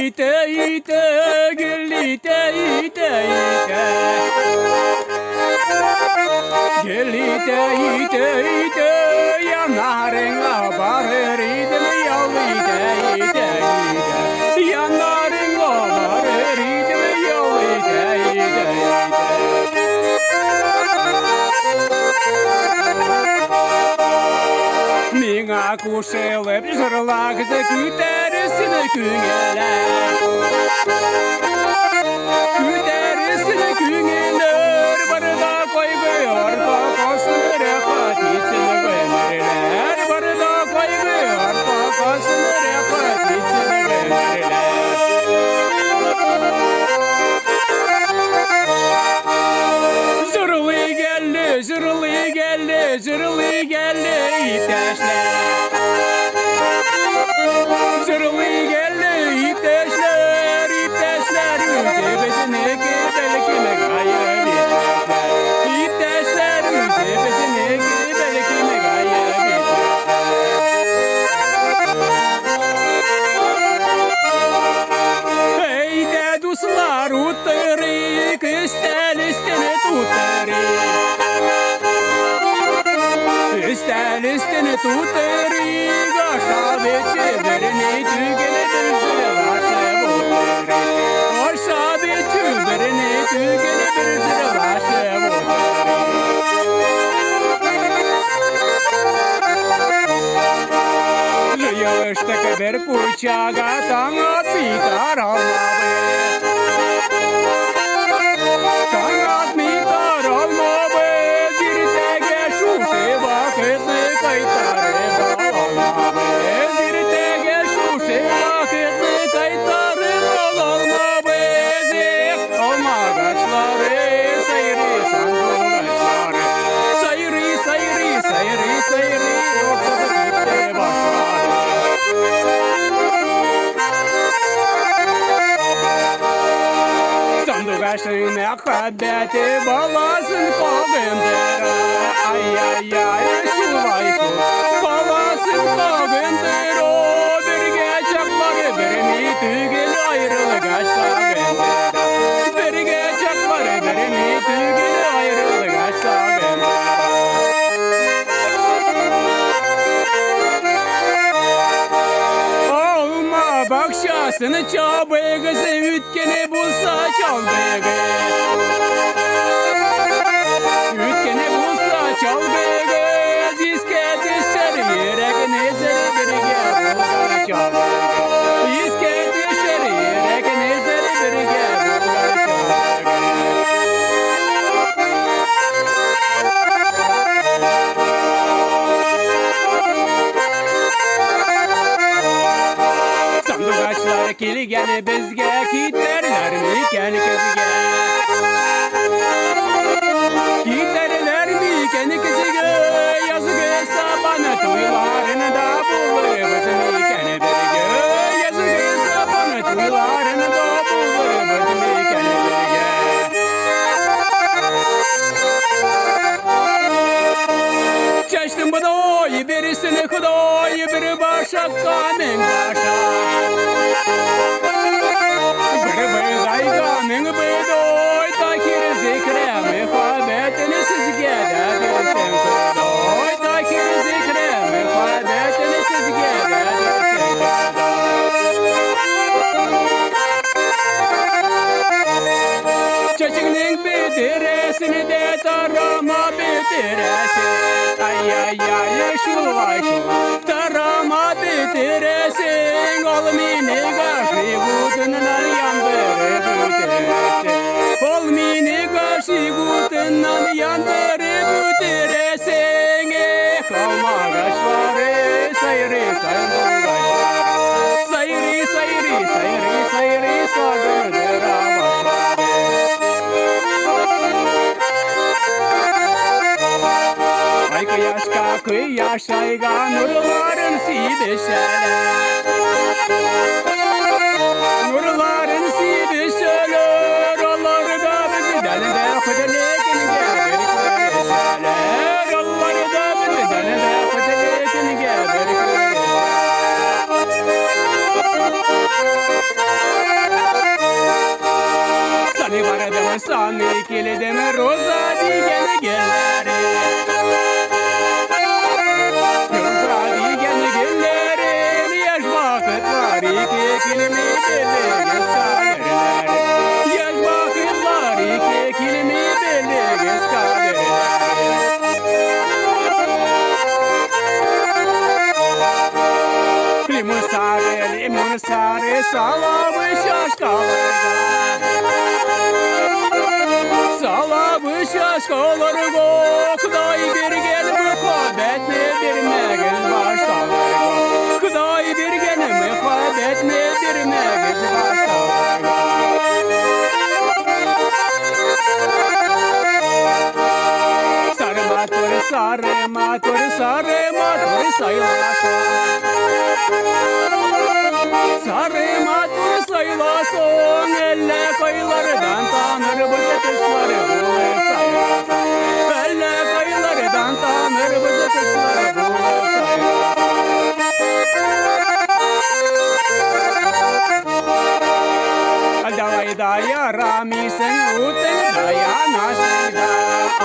ite ite gül ite ite ite gül ite ite ite yanarına varır idim yol ite ite ite yanarına varır idim yol ite ite Minga kuşelip jırlakızı küterisini küngüler Küterisini küngüler Barda koyuyor pakasını rehat içini gömerirler Barda koyuyor pakasını rehat içini gömerirler Zırlı geldi, zırlı geldi, zırlı geldi iteşler Zırlı geldi iteşler, iteşler Yüzebesine belkime gayet iteşler İteşler yüzebesine belkime gayet iteşler Hey de dostlar uttırık, istel istene tuttarık İstel istene tuttarık Aşağı beçi birini tügele bir laşe botarık Aşağı beçi birini tügele bir laşe botarık Yağıştık bir kuçağa tangat bitar almadı Tangat bitar almadı Zirtege şuşe vakitli kaytarı almadı Zirtege şuşe vakitli kaytarı almadı Zik olmagaçları sayri sandıgaçları Sayri sayri sayri sayri ortada gitti başları Sandıgaçın akabeti balasın kogundera Ay ay ay şulay şul balasın kogundera Bir geçakları bir mi tügül ayrılık aşağındera Bir geçakları bir mi tügül ayrılık aşağındera Olma bakşasını çabıgızı ütkeni bulsa çalbıgı Ütkeni bulsa çalbıgı İske düşer yürek nezeri birge bulgar çalbıgı İske düşer yürek nezeri birge bulgar çalbıgı Sandıgaçlar kilgeni bizge Kitlerler miken kızge Kitlerler miken kızge Yazık sabana tuylarını da bulur Bizim miken birge Yazık sabana tuylarını da bulur Bizim miken birge Çeştim bu doy birisini kudoy Bir başak kamen başak Bir bıgay kamen bıdoy Takir zikre muhabbetini sizge de bilsin kudoy Takir zikre muhabbetini sizge de bilsin kudoy Çeçiknin bitiresini de tarama bitiresin Ay ay ay şu ay şu tarama bitiresin Olmini karşı kutundan yandırı bitiresin Olmini karşı kutundan yandırı bitiresin Kalmagaçları sayri sayılgaçları Sayri sayri sayri sayri sagırdır başları Ay kıyaşka kıyaş ayga nurların sibişeler Nurların sibişeler Onlar da bizi delinde kudelekin geberik vereşeler Onlar da bizi delinde kudelekin geberik vereşeler Sani kilideme roza digene gelleri. Roza digene gelleri. Yaş vakitlar iki kilimi belirgez kaderler. Yaş vakitlar iki kilimi belirgez kaderler. Limon sarı salamış aşkalarga. Salamış aşkalarga. Kıday bir gel muhabbetine vermegin başkalarga. Kıday bir gel muhabbetine vermegin başkalarga. Sarı matır sayılasın. Sarı matır sayılasın. Elle kayılardan tanır bıcı kuşları bulur sayılasın. Elle kayılardan tanır bıcı kuşları bulur sayılasın. Davay daya ramisin utun daya nasida.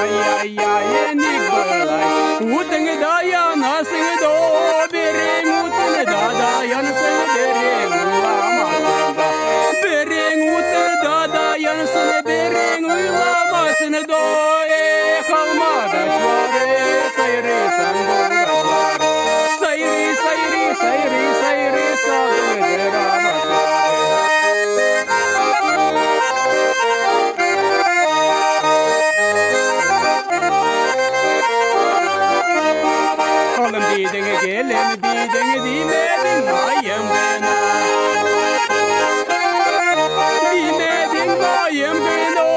Ay ay ay enik balay. Utun daya nasida. Bering utun dada yansın bering uylamasında. Bering utun dada yansın bering uylamasında. Kalma daşları sayırı sandırgaçlar. Sayırı sayırı sayırı sayırı saldırır abaçlar. Oğlum didine gelin didine dimedin bayım bana. Dimedin bayım bana.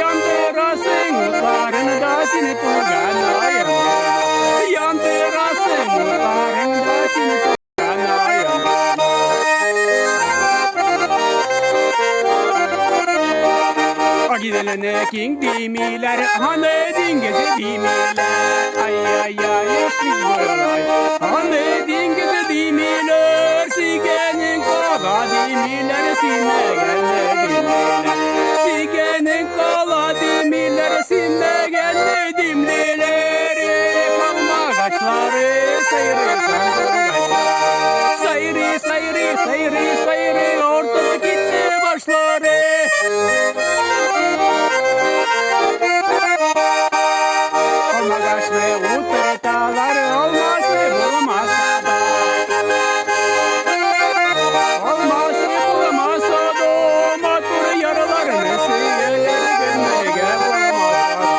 Yandırasın utlarını da seni tuğgan ayım bana. Yandırasın utlarını da seni tuğgan ayım bana. A gideline king dimiler, hanı dingezi dimiler. Ay ay ay eşlik böylay. Hanı dingezi dimiler, sikenin kala dimiler, sine gelle dimiler. Sikenin kala dimiler, sine gelle dimiler. Kalma kaçları sayırı sandırgaçlar. Sayırı sayırı sayırı sayırı ortada gitti başları. Olmaz ve utretalar olmaz ve bulamazsa da. Olmaz ve bulamazsa da. Matır yaralarını siyeler gönderge bulamazsa da.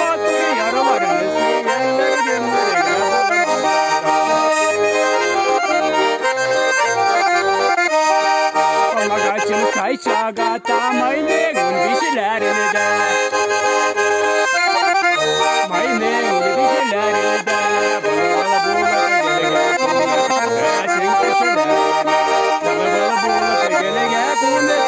Matır yaralarını siyeler gönderge bulamazsa da. Olmaz açım sayça gatamayne gün bişilerini de. Mayne gün bişilerini de. Bala bula gelege kumne. Asin kişiler. Bala bula gelege kumne.